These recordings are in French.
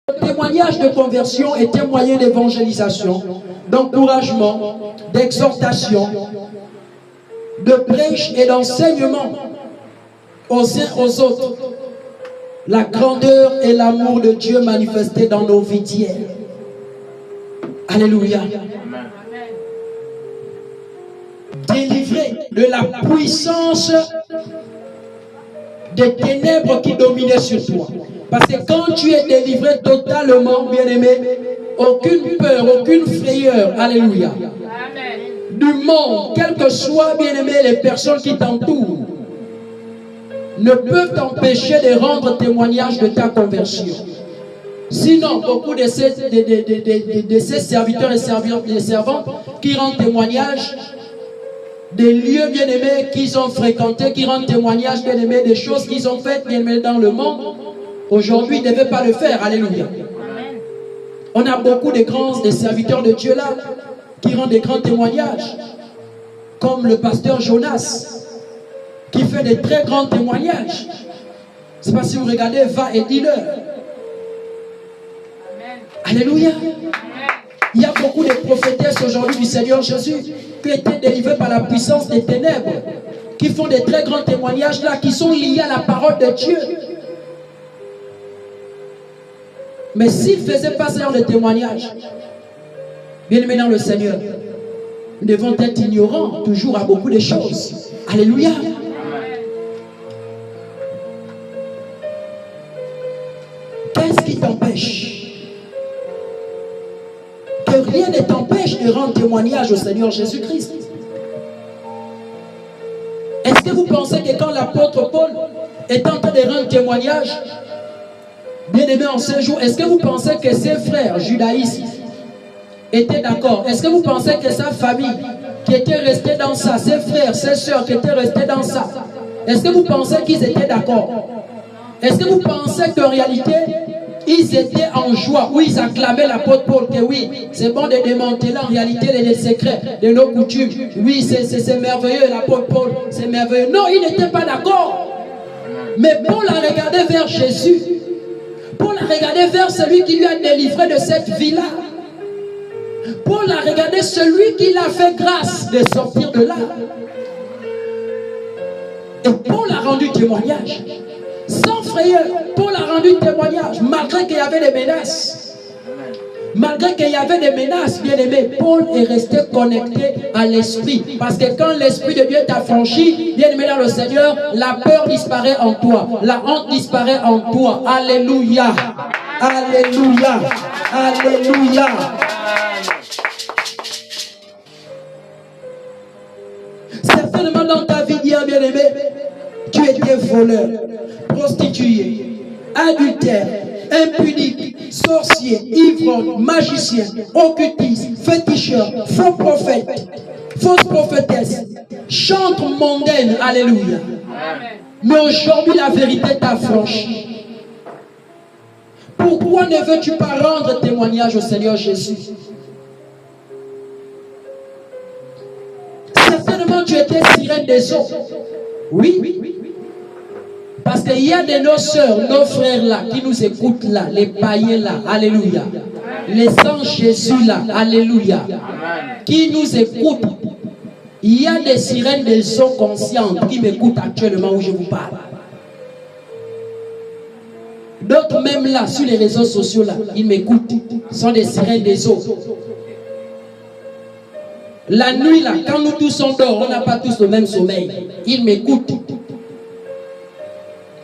Le témoignage de conversion était moyen d'évangélisation, d'encouragement, d'exhortation, de prêche et d'enseignement aux uns aux autres. La grandeur et l'amour de Dieu manifestés dans nos vies d'hier. Alléluia. Délivré de la puissance des ténèbres qui dominaient sur toi. Parce que quand tu es délivré totalement, bien-aimé, aucune peur, aucune frayeur, alléluia, du monde, quelles que soient, bien-aimé, les personnes qui t'entourent, ne peuvent t'empêcher de rendre témoignage de ta conversion. Sinon, beaucoup de ces serviteurs et servantes qui rendent témoignage des lieux bien-aimés qu'ils ont fréquentés, qui rendent témoignage bien-aimés des choses qu'ils ont faites bien-aimés dans le monde, aujourd'hui, ils ne devaient pas le faire. Alléluia. On a beaucoup de grands serviteurs de Dieu là qui rendent des grands témoignages, comme le pasteur Jonas, qui fait des très grands témoignages. C'est pas si vous regardez, va et dis-leur. Alléluia. Il y a beaucoup de prophétesses aujourd'hui du Seigneur Jésus qui étaient délivrées par la puissance des ténèbres, qui font des très grands témoignages là, qui sont liés à la parole de Dieu. Mais s'ils ne faisaient pas ce genre de témoignages, bien aimés dans le Seigneur, nous devons être ignorants toujours à beaucoup de choses. Alléluia. Qu'est-ce qui t'empêche? Que rien ne t'empêche de rendre témoignage au Seigneur Jésus-Christ. Est-ce que vous pensez que quand l'apôtre Paul est en train de rendre témoignage, bien aimé en ce jour, est-ce que vous pensez que ses frères judaïstes étaient d'accord? Est-ce que vous pensez que sa famille qui était restée dans ça, ses frères, ses soeurs qui étaient restés dans ça, est-ce que vous pensez qu'ils étaient d'accord? Est-ce que vous pensez qu'en réalité, ils étaient en joie, où ils acclamaient l'apôtre Paul, que oui, c'est bon de démanteler en réalité les secrets de nos coutumes. Oui, c'est merveilleux, l'apôtre Paul, c'est merveilleux. Non, ils n'étaient pas d'accord. Mais Paul a regardé vers Jésus. Paul a regardé vers celui qui lui a délivré de cette vie-là. Paul a regardé celui qui l'a fait grâce de sortir de là. Et Paul a rendu témoignage. Sans frayeur, Paul a rendu témoignage, malgré qu'il y avait des menaces. Malgré qu'il y avait des menaces, bien aimé, Paul est resté connecté à l'esprit. Parce que quand l'esprit de Dieu t'a franchi, bien aimé dans le Seigneur, la peur disparaît en toi. La honte disparaît en toi. Alléluia. Alléluia. Alléluia. Certainement dans ta vie d'hier, bien aimé, tu étais voleur, prostituée, adultère, impudique, sorcier, ivrogne, magicien, occultiste, féticheur, faux prophète, fausse prophétesse, chante mondaine, alléluia. Mais aujourd'hui, la vérité t'a franchi. Pourquoi ne veux-tu pas rendre témoignage au Seigneur Jésus? Certainement, tu étais sirène des eaux. Oui. Parce qu'il y a de nos soeurs, nos frères là, qui nous écoutent là, les païens là, alléluia. Les sans Jésus là, alléluia. Qui nous écoutent. Il y a des sirènes des eaux conscientes qui m'écoutent actuellement où je vous parle. D'autres même là, sur les réseaux sociaux là, ils m'écoutent. Ce sont des sirènes des eaux. La nuit là, quand nous tous on dort, on n'a pas tous le même sommeil. Ils m'écoutent.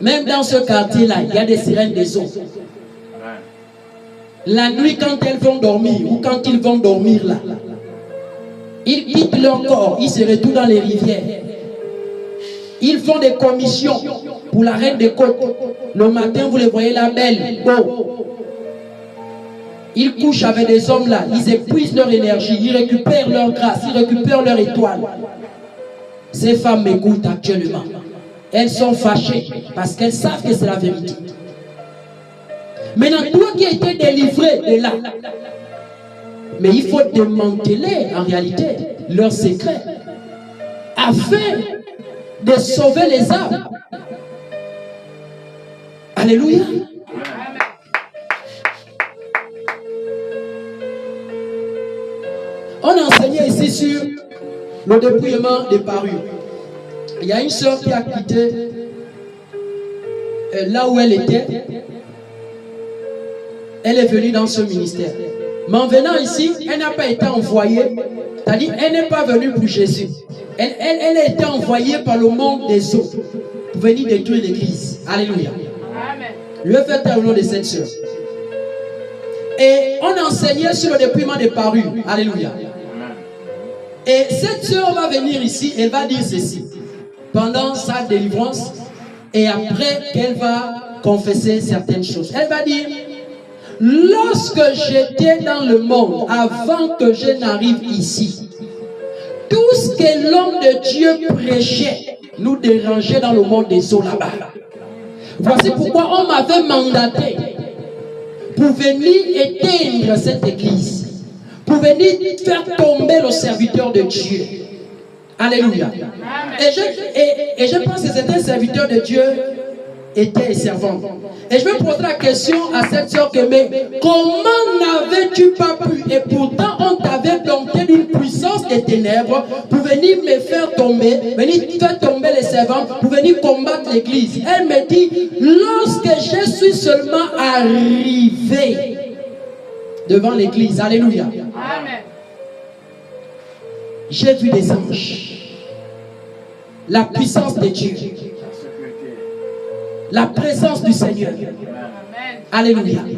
Même dans ce quartier-là, il y a des sirènes des eaux. La nuit, quand elles vont dormir, ou quand ils vont dormir là, ils quittent leur corps, ils se retrouvent dans les rivières. Ils font des commissions pour la reine des côtes. Le matin, vous les voyez là, belle, beau. Ils couchent avec des hommes là, ils épuisent leur énergie, ils récupèrent leur grâce, ils récupèrent leur étoile. Ces femmes m'écoutent actuellement. Elles sont fâchées parce qu'elles savent que c'est la vérité. Maintenant, toi qui as été délivré de là, mais il faut démanteler en réalité leurs secrets afin de sauver les âmes. Alléluia. On enseignait ici sur le dépouillement des parures. Il y a une sœur qui a quitté là où elle était. Elle est venue dans ce ministère. Mais en venant ici, elle n'a pas été envoyée. C'est-à-dire, elle n'est pas venue pour Jésus. Elle a été envoyée par le monde des eaux pour venir détruire l'église. Alléluia. Amen. Je vais faire au nom de cette sœur. Et on enseignait sur le dépouillement des parures. Alléluia. Et cette sœur va venir ici, elle va dire ceci pendant sa délivrance et après qu'elle va confesser certaines choses. Elle va dire: lorsque j'étais dans le monde, avant que je n'arrive ici, tout ce que l'homme de Dieu prêchait nous dérangeait dans le monde des eaux là-bas. Voici pourquoi on m'avait mandaté pour venir éteindre cette église, pour venir faire tomber le serviteur de Dieu. Alléluia. Et je pense que c'était un serviteur de Dieu, était servant. Et je vais poser la question à cette soeur que, mais comment n'avais-tu pas pu? Et pourtant on t'avait dompté d'une puissance des ténèbres pour venir me faire tomber, venir faire tomber les servants, pour venir combattre l'église. Elle me dit: lorsque je suis seulement arrivé devant l'église, alléluia, amen, j'ai vu des anges, la puissance de Dieu, la présence du Seigneur. Amen. Alléluia. Amen.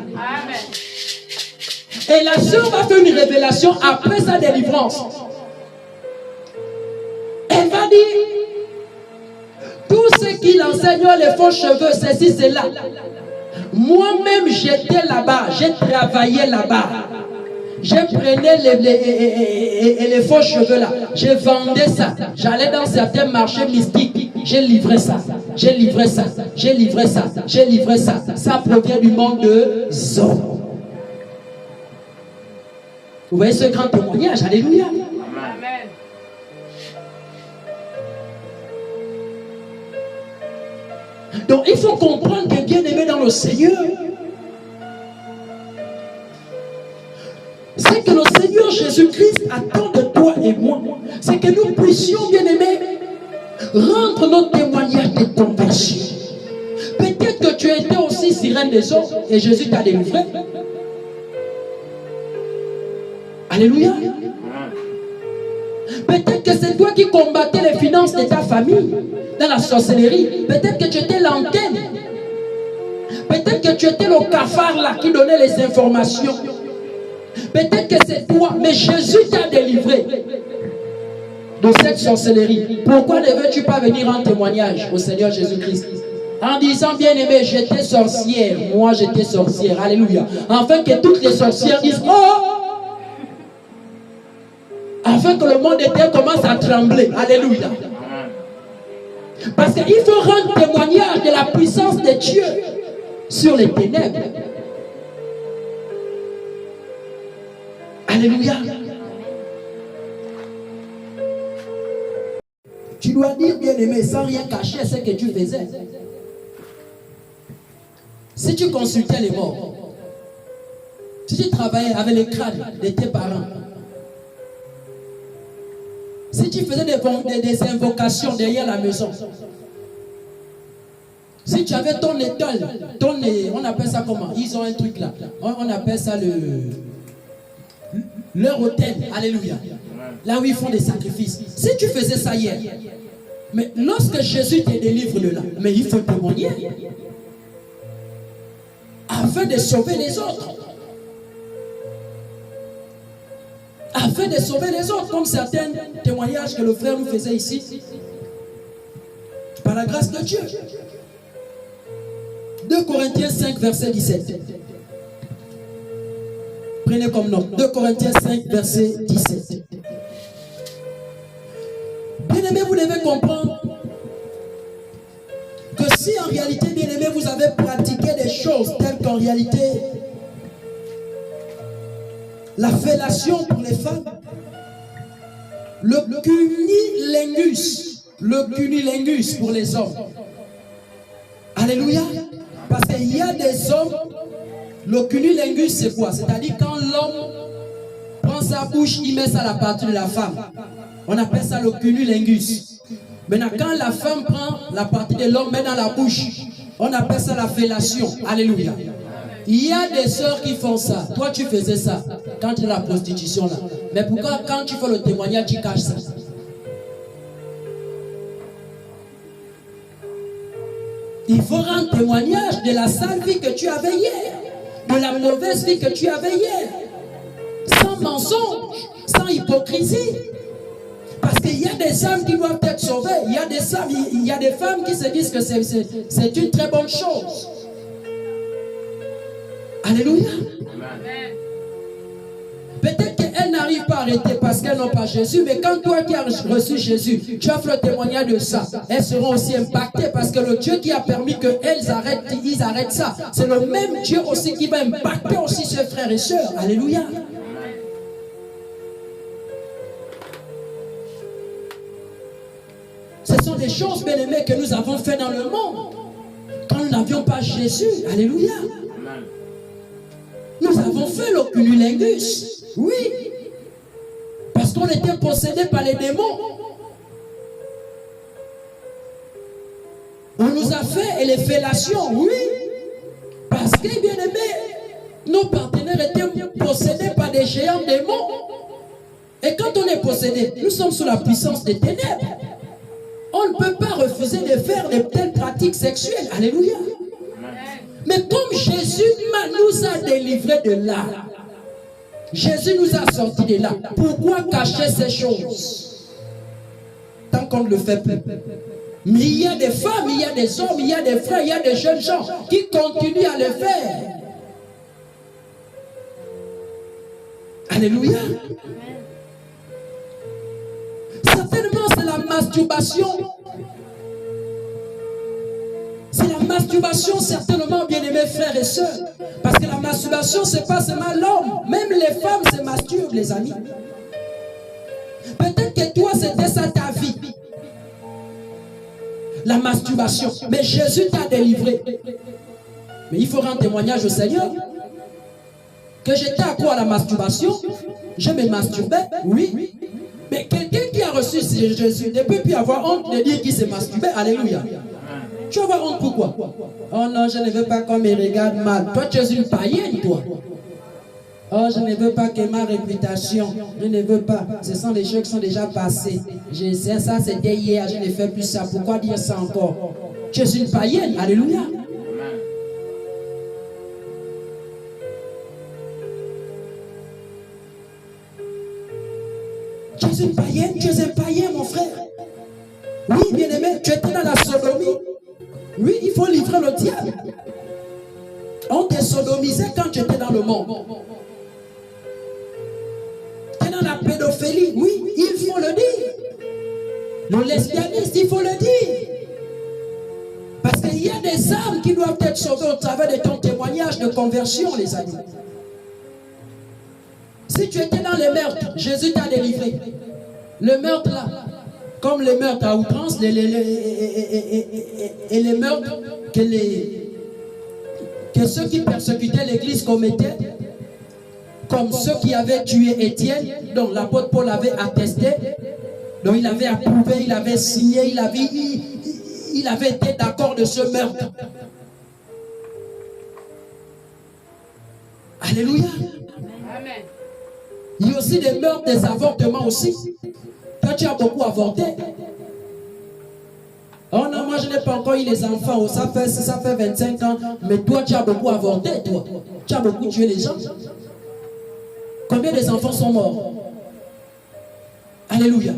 Et la sœur va faire une révélation après sa délivrance. Elle va dire: tout ce qu'il enseigne, les faux cheveux, ceci, cela. Moi-même, j'étais là-bas, j'ai travaillé là-bas. Je prenais les faux cheveux là, je vendais ça. J'allais dans certains marchés mystiques, j'ai livré ça, j'ai livré ça, j'ai livré ça, j'ai livré ça. Ça provient du monde de Zoe. Vous voyez ce grand témoignage, alléluia. Amen. Donc il faut comprendre que bien aimé dans le Seigneur, c'est que le Seigneur Jésus-Christ attend de toi et moi, c'est que nous puissions, bien aimés, rendre notre témoignage de conversion. Peut-être que tu étais aussi sirène des eaux et Jésus t'a délivré. Alléluia. Peut-être que c'est toi qui combattais les finances de ta famille dans la sorcellerie. Peut-être que tu étais l'antenne. Peut-être que tu étais le cafard là qui donnait les informations. Peut-être que c'est toi, mais Jésus t'a délivré de cette sorcellerie. Pourquoi ne veux-tu pas venir en témoignage au Seigneur Jésus-Christ en disant: bien aimé, j'étais sorcière, moi j'étais sorcière, alléluia, afin que toutes les sorcières disent: oh, afin que le monde entier commence à trembler, alléluia. Parce qu'il faut rendre témoignage de la puissance de Dieu sur les ténèbres. Alléluia. Tu dois dire, bien aimé, sans rien cacher, ce que tu faisais. Si tu consultais les morts, si tu travaillais avec les crânes de tes parents, si tu faisais des invocations derrière la maison, si tu avais ton étoile, on appelle ça comment? Ils ont un truc là, on appelle ça leur hôtel, alléluia, là où ils font des sacrifices. Si tu faisais ça hier, mais lorsque Jésus te délivre de là, mais il faut témoigner afin de sauver les autres, afin de sauver les autres, comme certains témoignages que le frère nous faisait ici, par la grâce de Dieu. 2 Corinthiens 5 verset 17. Prenez comme note. 2 Corinthiens 5 verset 17. Bien aimé, vous devez comprendre que si en réalité, bien aimé, vous avez pratiqué des choses telles qu'en réalité la fellation pour les femmes, le cunilingus pour les hommes. Alléluia. Parce qu'il y a des hommes, le cunilingus c'est quoi? C'est-à-dire quand l'homme prend sa bouche, il met ça à la partie de la femme. On appelle ça le cunnilingus. Maintenant, quand la femme prend la partie de l'homme, met dans la bouche, on appelle ça la fellation. Alléluia. Il y a des sœurs qui font ça. Toi, tu faisais ça quand tu es la prostitution là. Mais pourquoi quand tu fais le témoignage, tu caches ça? Il faut rendre témoignage de la sale vie que tu avais hier, de la mauvaise vie que tu avais hier, sans mensonge, sans hypocrisie. Parce qu'il y a des âmes qui doivent être sauvées. Il y a des femmes qui se disent que c'est une très bonne chose. Alléluia. Peut-être qu'elles n'arrivent pas à arrêter parce qu'elles n'ont pas Jésus, mais quand toi qui as reçu Jésus, tu as fait le témoignage de ça, elles seront aussi impactées parce que le Dieu qui a permis qu'elles arrêtent, ils arrêtent ça, c'est le même Dieu aussi qui va impacter aussi ses frères et sœurs. Alléluia. Ce sont des choses, bien-aimées, que nous avons fait dans le monde quand nous n'avions pas Jésus. Alléluia. Nous avons fait le cunnilingus. Oui. Parce qu'on était possédés par les démons. On nous a fait les fellations. Oui. Parce que, bien-aimés, nos partenaires étaient possédés par des géants démons. Et quand on est possédé, nous sommes sous la puissance des ténèbres. On ne peut pas refuser de faire de telles pratiques sexuelles. Alléluia. Mais comme Jésus nous a délivrés de là, Jésus nous a sortis de là, pourquoi cacher ces choses tant qu'on ne le fait plus? Mais il y a des femmes, il y a des hommes, il y a des frères, il y a des jeunes gens qui continuent à le faire. Alléluia. Certainement c'est la masturbation. C'est la masturbation, certainement, bien-aimés frères et sœurs. Parce que la masturbation, ce n'est pas seulement l'homme. Même les femmes se masturbent, les amis. Peut-être que toi, c'était ça ta vie. La masturbation. Mais Jésus t'a délivré. Mais il faut rendre témoignage au Seigneur. Que j'étais accro à la masturbation. Je me masturbais, oui. Mais quelqu'un qui a reçu Jésus ne peut plus avoir honte de dire qu'il s'est masturbé. Alléluia. Tu vas avoir honte pourquoi? Oh non, je ne veux pas qu'on me regarde mal. Toi, tu es une païenne, toi. Oh, je ne veux pas que ma réputation, je ne veux pas. Ce sont des choses qui sont déjà passées. Je sais, ça c'était hier, je ne fais plus ça. Pourquoi dire ça encore? Tu es une païenne. Alléluia. Tu es une païenne, tu es un païen, mon frère. Oui, bien-aimé, tu étais dans la sodomie. Oui, il faut livrer le diable. On te sodomisait quand tu étais dans le monde. Tu es dans la pédophilie. Oui, il faut le dire. Le lesbianisme, il faut le dire. Parce qu'il y a des âmes qui doivent être sauvées au travers de ton témoignage de conversion, les amis. Si tu étais dans les meurtres, Jésus t'a délivré. Le meurtre là, comme les meurtres à outrance, et les meurtres que ceux qui persécutaient l'église commettaient, comme ceux qui avaient tué Étienne, dont l'apôtre Paul avait attesté, dont il avait approuvé, il avait signé, il avait été d'accord de ce meurtre. Alléluia. Amen. Il y a aussi des meurtres, des avortements aussi. Toi, tu as beaucoup avorté. Oh non, moi je n'ai pas encore eu les enfants. Ça fait 25 ans. Mais toi, tu as beaucoup avorté, toi. Tu as beaucoup tué les gens. Combien des enfants sont morts? Alléluia.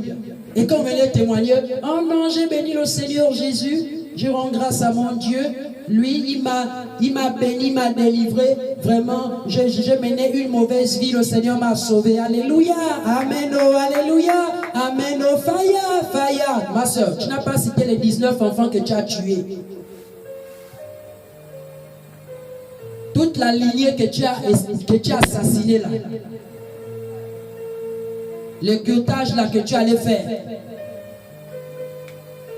Et quand on venait témoigner, oh non, j'ai béni le Seigneur Jésus. Je rends grâce à mon Dieu. Lui, il m'a béni, il m'a délivré. Vraiment, j'ai mené une mauvaise vie. Le Seigneur m'a sauvé. Alléluia. Amen. Oh, alléluia. Amen. Oh, faya, faya. Ma soeur, tu n'as pas cité les 19 enfants que tu as tués. Toute la lignée que tu as assassinée là. Le curtage là que tu allais faire.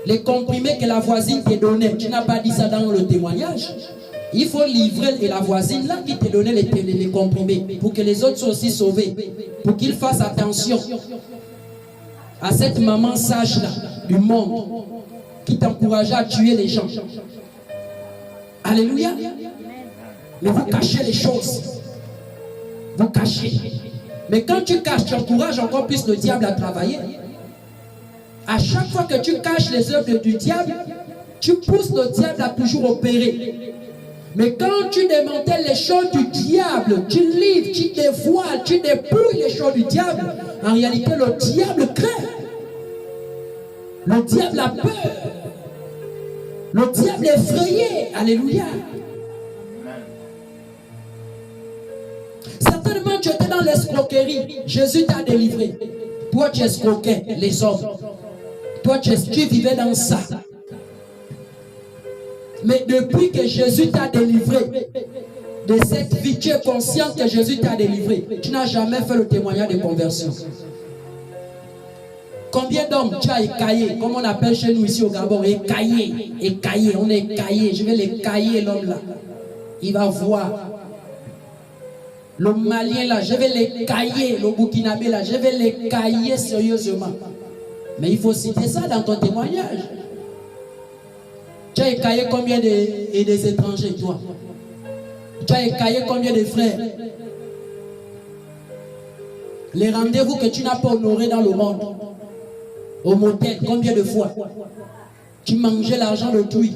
Les comprimés que la voisine t'a donné, tu n'as pas dit ça dans le témoignage. Il faut livrer, et la voisine là qui t'a donné les comprimés, pour que les autres soient aussi sauvés, pour qu'ils fassent attention à cette maman sage là du monde qui t'encourageait à tuer les gens. Alléluia. Mais vous cachez les choses. Vous cachez. Mais quand tu caches, tu encourages encore plus le diable à travailler. À chaque fois que tu caches les œuvres du diable, tu pousses le diable à toujours opérer. Mais quand tu démantèles les choses du diable, tu livres, tu dévoiles, tu dépouilles les choses du diable, en réalité le diable craint. Le diable a peur. Le diable est effrayé. Alléluia. Certainement tu étais dans l'escroquerie. Jésus t'a délivré. Toi tu escroquais les hommes. Toi tu vivais dans ça. Mais depuis que Jésus t'a délivré de cette vie, tu es conscient que Jésus t'a délivré. Tu n'as jamais fait le témoignage de conversion. Combien d'hommes tu as écaillé, comme on appelle chez nous ici au Gabon, écaillé, on est écaillé. Je vais l'écailler l'homme là. Il va voir. Le Malien là, je vais l'écailler. Le Burkinabé là, je vais l'écailler sérieusement. Mais il faut citer ça dans ton témoignage. Tu as écaillé combien des étrangers, toi? Tu as écaillé combien de frères? Les rendez-vous que tu n'as pas honorés dans le monde. Au motel, combien de fois? Tu mangeais l'argent d'autrui.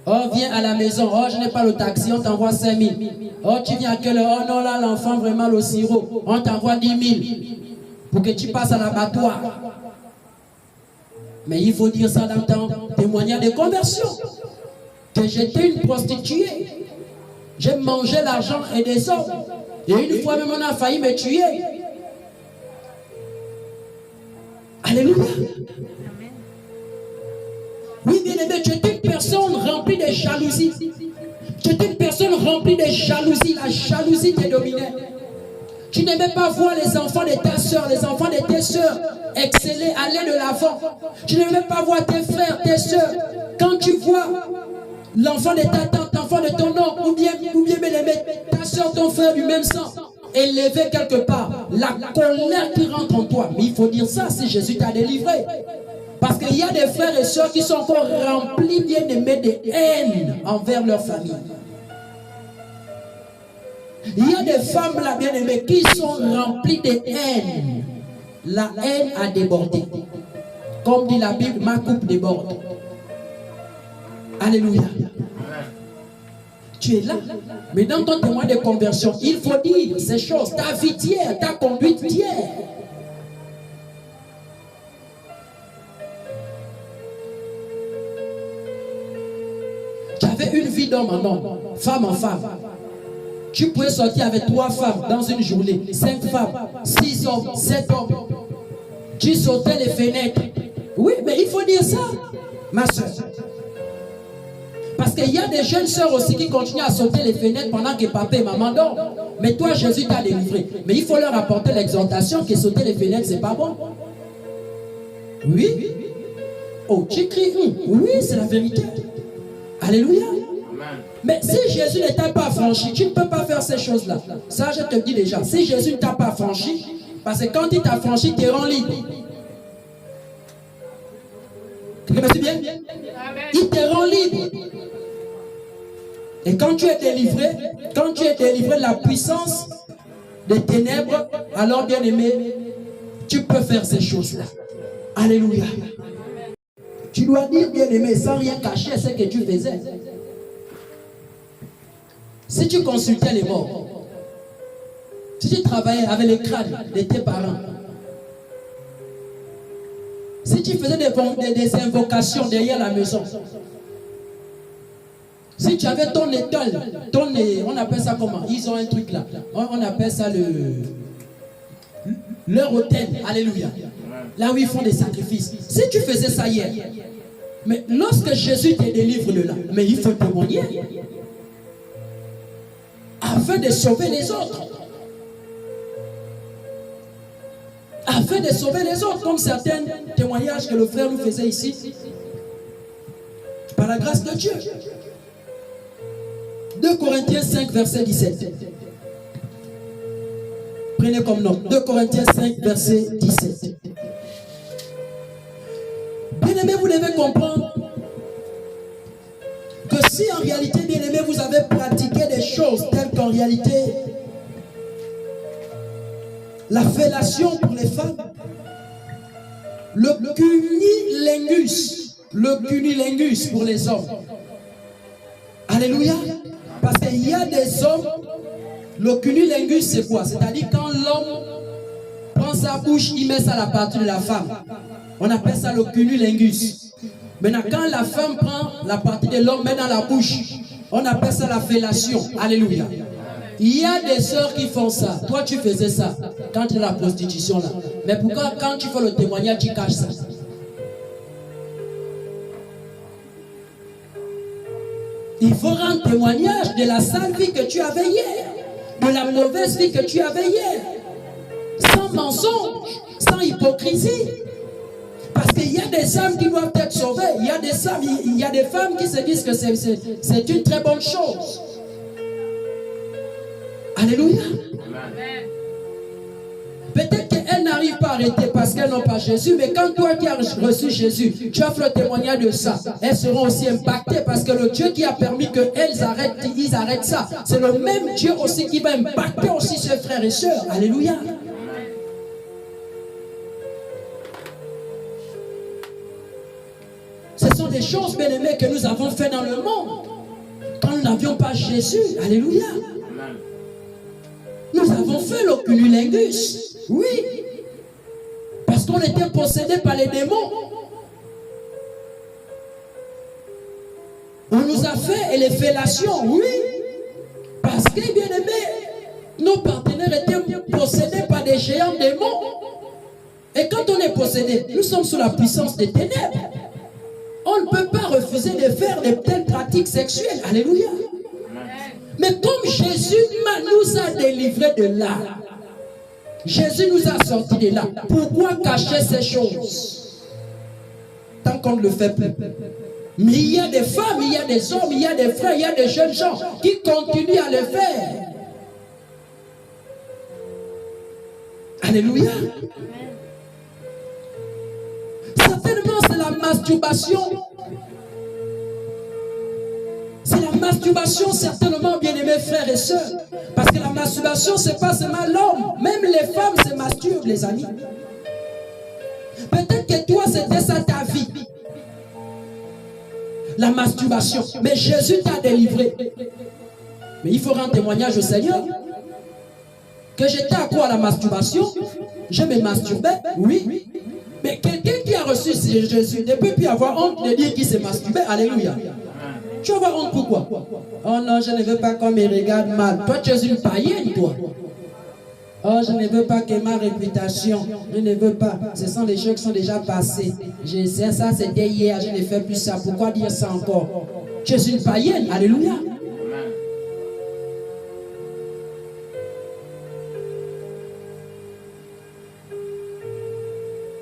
Oh, viens à la maison. Oh, je n'ai pas le taxi, on t'envoie 5 000. Oh, tu viens à quelle heure? Oh non, là, l'enfant, vraiment, le sirop. On t'envoie 10 000 pour que tu passes à l'abattoir. Mais il faut dire ça dans ton témoignage de conversion. Que j'étais une prostituée. J'ai mangé l'argent et des hommes. Et une fois même, on a failli me tuer. Alléluia. Oui, bien aimé, tu étais une personne remplie de jalousie. Tu étais une personne remplie de jalousie. La jalousie te dominait. Tu n'aimais pas voir les enfants de ta soeur, les enfants de tes soeurs exceller, aller de l'avant. Tu n'aimais pas voir tes frères, tes soeurs. Quand tu vois l'enfant de ta tante, l'enfant de ton oncle, ou bien bien aimé, ta soeur, ton frère du même sang, élevé quelque part, la colère qui rentre en toi. Mais il faut dire ça si Jésus t'a délivré. Parce qu'il y a des frères et sœurs qui sont encore remplis, bien aimés, de haine envers leur famille. Il y a des femmes là, bien aimées, qui sont remplies de haine. La haine a débordé. Comme dit la Bible, ma coupe déborde. Alléluia. Tu es là. Mais dans ton témoin de conversion, il faut dire ces choses. Ta vie d'hier, ta conduite d'hier. Tu avais une vie d'homme en homme, femme en femme. Tu pouvais sortir avec 3 femmes dans une journée, 5 femmes, 6 hommes, 7 hommes. Tu sautais les fenêtres. Oui, mais il faut dire ça, ma soeur. Parce qu'il y a des jeunes soeurs aussi qui continuent à sauter les fenêtres pendant que papa et maman dorment. Mais toi, Jésus t'a délivré. Mais il faut leur apporter l'exhortation que sauter les fenêtres, c'est pas bon. Oui. Oh, tu cries. Oui, c'est la vérité. Alléluia. Mais si Jésus ne t'a pas franchi, tu ne peux pas faire ces choses-là. Ça, je te le dis déjà. Si Jésus ne t'a pas franchi, parce que quand il t'a franchi, il te rend libre. Tu me suis bien? Il te rend libre. Et quand tu es délivré de la puissance des ténèbres, alors bien aimé, tu peux faire ces choses-là. Alléluia. Tu dois dire bien aimé, sans rien cacher ce que tu faisais. Si tu consultais les morts, si tu travaillais avec les crânes de tes parents, si tu faisais des invocations derrière la maison, si tu avais ton étoile, on appelle ça comment? Ils ont un truc là, on appelle ça leur autel, alléluia, là où ils font des sacrifices. Si tu faisais ça hier, mais lorsque Jésus te délivre de là, mais il faut témoigner afin de sauver les autres. Afin de sauver les autres, comme certains témoignages que le frère nous faisait ici. par la grâce de Dieu. 2 Corinthiens 5, verset 17. Prenez comme note. 2 Corinthiens 5, verset 17. Bien-aimés, vous devez comprendre que si en réalité, bien-aimés, vous avez pratiqué des choses telles qu'en réalité, la fellation pour les femmes, le cunilingus pour les hommes. Alléluia. Parce qu'il y a des hommes, le cunilingus c'est quoi? C'est-à-dire quand l'homme prend sa bouche, il met ça à la partie de la femme. On appelle ça le cunilingus. Maintenant, quand la femme prend la partie de l'homme, met dans la bouche, on appelle ça la fellation. Alléluia. Il y a des sœurs qui font ça. Toi, tu faisais ça quand tu es dans la prostitution là. Mais pourquoi quand tu fais le témoignage, tu caches ça? Il faut rendre témoignage de la sale vie que tu avais hier, de la mauvaise vie que tu avais hier, sans mensonge, sans hypocrisie. Parce qu'il y a des âmes qui doivent être sauvées. Il y a des femmes qui se disent que c'est une très bonne chose. Alléluia. Peut-être qu'elles n'arrivent pas à arrêter parce qu'elles n'ont pas Jésus, mais quand toi qui as reçu Jésus, tu as fait le témoignage de ça, elles seront aussi impactées parce que le Dieu qui a permis qu'elles arrêtent, ils arrêtent ça, c'est le même Dieu aussi qui va impacter aussi ses frères et sœurs. Alléluia. Ce sont des choses, bien-aimées, que nous avons fait dans le monde quand nous n'avions pas Jésus. Alléluia. Nous avons fait le cunilingus. Oui. Parce qu'on était possédés par les démons. On nous a fait les fellations. Oui. Parce que, bien aimé, nos partenaires étaient possédés par des géants démons. Et quand on est possédé, nous sommes sous la puissance des ténèbres. On ne peut pas refuser de faire de telles pratiques sexuelles. Alléluia. Mais comme Jésus nous a délivrés de là, Jésus nous a sortis de là, pourquoi cacher ces choses? Tant qu'on ne le fait plus. Mais il y a des femmes, il y a des hommes, il y a des frères, il y a des jeunes gens qui continuent à le faire. Alléluia. Certainement, c'est la masturbation. C'est la masturbation, certainement, bien-aimés frères et sœurs. Parce que la masturbation, ce n'est pas seulement l'homme. Même les femmes se masturbent, les amis. Peut-être que toi, c'était ça ta vie. La masturbation. Mais Jésus t'a délivré. Mais il faut rendre témoignage au Seigneur. Que j'étais à quoi, la masturbation? Je me masturbais, oui. Mais quelqu'un qui a reçu Jésus ne peut plus avoir honte de dire qu'il s'est masturbé. Alléluia. Tu vas avoir honte pourquoi? Oh non, je ne veux pas qu'on me regarde mal. Toi, tu es une païenne, toi. Oh, je ne veux pas que ma réputation, je ne veux pas. Ce sont des choses qui sont déjà passées. Je sais, ça c'était hier, je ne fais plus ça. Pourquoi dire ça encore? Tu es une païenne. Alléluia.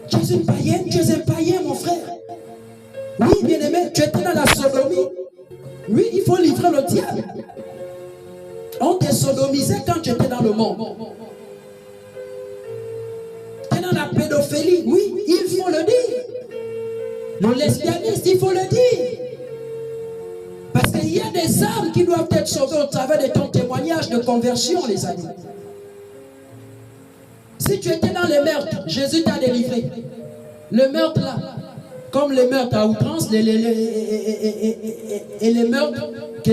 Tu es une païenne, tu es un païen, mon frère. Oui, bien-aimé, tu étais dans la sodomie. Oui, il faut livrer le diable. On te sodomisait quand tu étais dans le monde. Tu es dans la pédophilie. Oui, il faut le dire. Le lesbianisme, il faut le dire. Parce qu'il y a des âmes qui doivent être sauvées au travers de ton témoignage de conversion, les amis. Si tu étais dans les meurtres, Jésus t'a délivré. Le meurtre là, comme les meurtres à outrance, et les meurtres que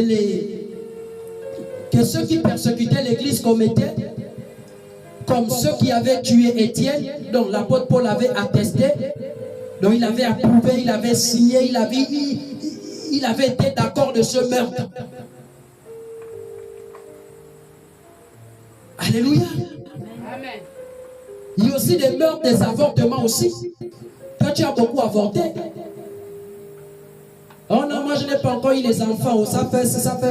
ceux qui persécutaient l'église commettaient, comme ceux qui avaient tué Étienne, dont l'apôtre Paul avait attesté, dont il avait approuvé, il avait signé, il avait été d'accord de ce meurtre. Alléluia. Amen. Il y a aussi des meurtres, des avortements aussi. Toi, tu as beaucoup avorté. Oh non, moi je n'ai pas encore eu les enfants. Ça fait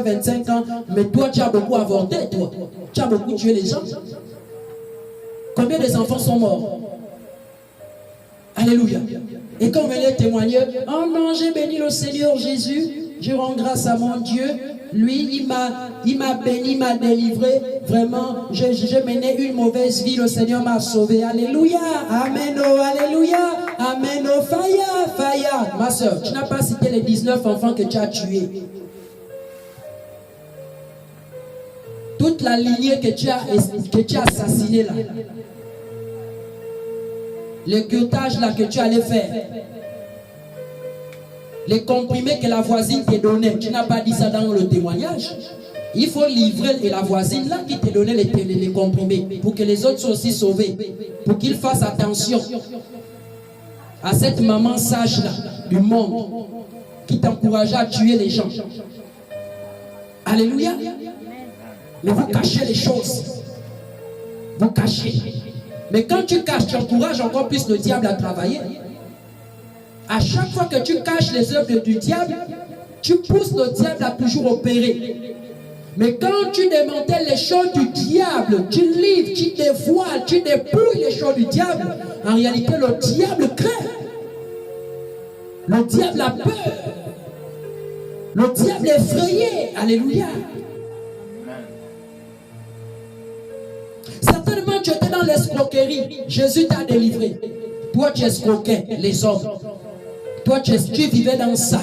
25 ans. Mais toi, tu as beaucoup avorté, toi. Tu as beaucoup tué les gens. Combien des enfants sont morts? Alléluia. Et quand on venait témoigner, oh non, j'ai béni le Seigneur Jésus, je rends grâce à mon Dieu. Lui, il m'a béni, il m'a délivré. Vraiment, je menais une mauvaise vie, le Seigneur m'a sauvé. Alléluia. Amen. Oh, alléluia. Amen. Oh, faya, faya. Ma soeur, tu n'as pas cité les 19 enfants que tu as tués. Toute la lignée que tu as assassinée là. Le curetage là que tu allais faire. Les comprimés que la voisine t'a donné, tu n'as pas dit ça dans le témoignage. Il faut livrer et la voisine là qui t'a donné les comprimés pour que les autres soient aussi sauvés. Pour qu'ils fassent attention à cette maman sage là du monde qui t'encourageait à tuer les gens. Alléluia. Mais vous cachez les choses. Vous cachez. Mais quand tu caches, tu encourages encore plus le diable à travailler. À chaque fois que tu caches les œuvres du diable, tu pousses le diable à toujours opérer. Mais quand tu démantèles les choses du diable, tu livres, tu dévoiles, tu dépouilles les choses du diable, en réalité le diable craint. Le diable a peur. Le diable est effrayé. Alléluia. Certainement tu étais dans l'escroquerie. Jésus t'a délivré. Toi tu escroquais les hommes. Toi tu vivais dans ça.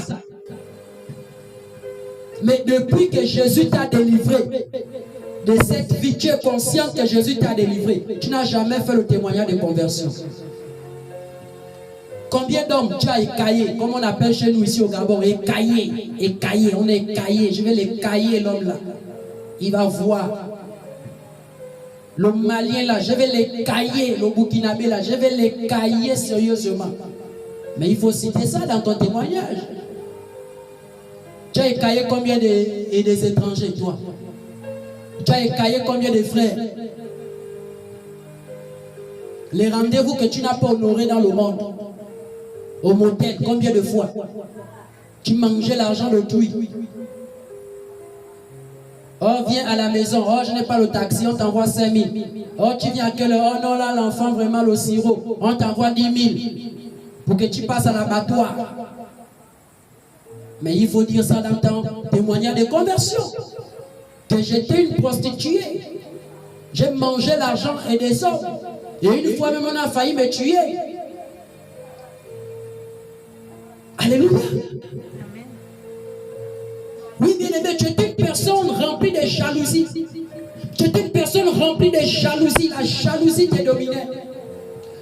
Mais depuis que Jésus t'a délivré de cette vie, tu es conscient que Jésus t'a délivré. Tu n'as jamais fait le témoignage de conversion. Combien d'hommes tu as écaillé, comme on appelle chez nous ici au Gabon, écaillé, on est écaillé. Je vais l'écailler l'homme là. Il va voir. Le Malien là, je vais l'écailler. Le Burkinabé là, je vais l'écailler sérieusement. Mais il faut citer ça dans ton témoignage. Tu as écaillé combien des étrangers, toi? Tu as écaillé combien de frères? Les rendez-vous que tu n'as pas honorés dans le monde. Au motel, combien de fois? Tu mangeais l'argent de tout. Oh, viens à la maison. Oh, je n'ai pas le taxi, on t'envoie 5 000. Oh, tu viens à quelle heure? Oh non, là, l'enfant, vraiment, le sirop. On t'envoie 10 000 pour que tu passes à l'abattoir. Mais il faut dire ça dans ton témoignage de conversion. Que j'étais une prostituée. J'ai mangé l'argent et des hommes. Et une fois même, on a failli me tuer. Alléluia. Oui, bien aimé, tu étais une personne remplie de jalousie. Tu étais une personne remplie de jalousie. La jalousie te dominait.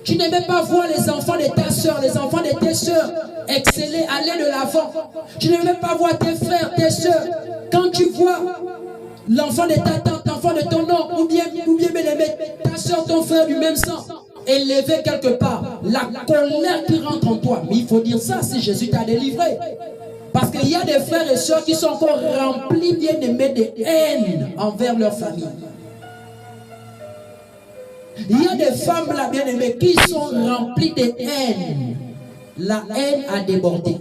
Tu n'aimais pas voir les enfants de ta soeur, les enfants de tes soeurs exceller, aller de l'avant. Tu n'aimais pas voir tes frères, tes soeurs. Quand tu vois l'enfant de ta tante, l'enfant de ton oncle, ou bien bien aimé, ta soeur, ton frère du même sang, élevé quelque part, la colère qui rentre en toi. Mais il faut dire ça si Jésus t'a délivré. Parce qu'il y a des frères et sœurs qui sont encore remplis, bien aimés, de haine envers leur famille. Il y a des femmes là, bien aimées, qui sont remplies de haine. La haine a débordé.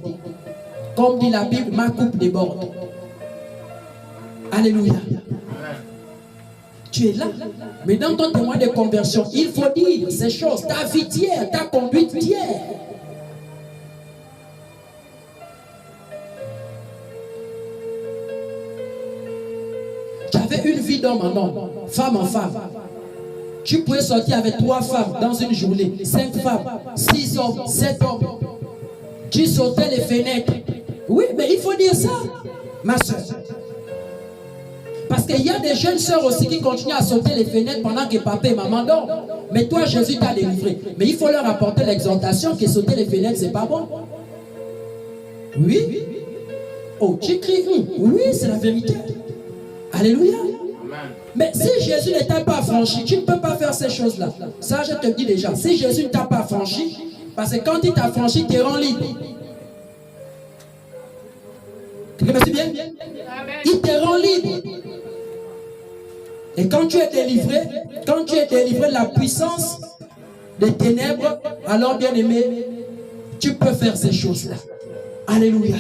Comme dit la Bible, ma coupe déborde. Alléluia. Tu es là. Mais dans ton témoin de conversion, il faut dire ces choses. Ta vie d'hier, ta conduite d'hier. Tu avais une vie d'homme en homme, femme en femme. Tu pouvais sortir avec 3 femmes dans une journée, 5 femmes, 6 hommes, 7 hommes. Tu sautais les fenêtres. Oui, mais il faut dire ça, ma soeur. Parce qu'il y a des jeunes soeurs aussi qui continuent à sauter les fenêtres pendant que papa et maman dorment. Mais toi, Jésus t'a délivré. Mais il faut leur apporter l'exhortation que sauter les fenêtres, c'est pas bon. Oui. Oh, tu cries. Oui, c'est la vérité. Alléluia. Mais si Jésus ne t'a pas affranchi, tu ne peux pas faire ces choses-là. Ça, je te dis déjà. Si Jésus ne t'a pas affranchi, parce que quand il t'a affranchi, tu te rends libre. Quelqu'un me dit bien? Il te rend libre. Et quand tu es délivré de la puissance des ténèbres, alors bien aimé, tu peux faire ces choses-là. Alléluia.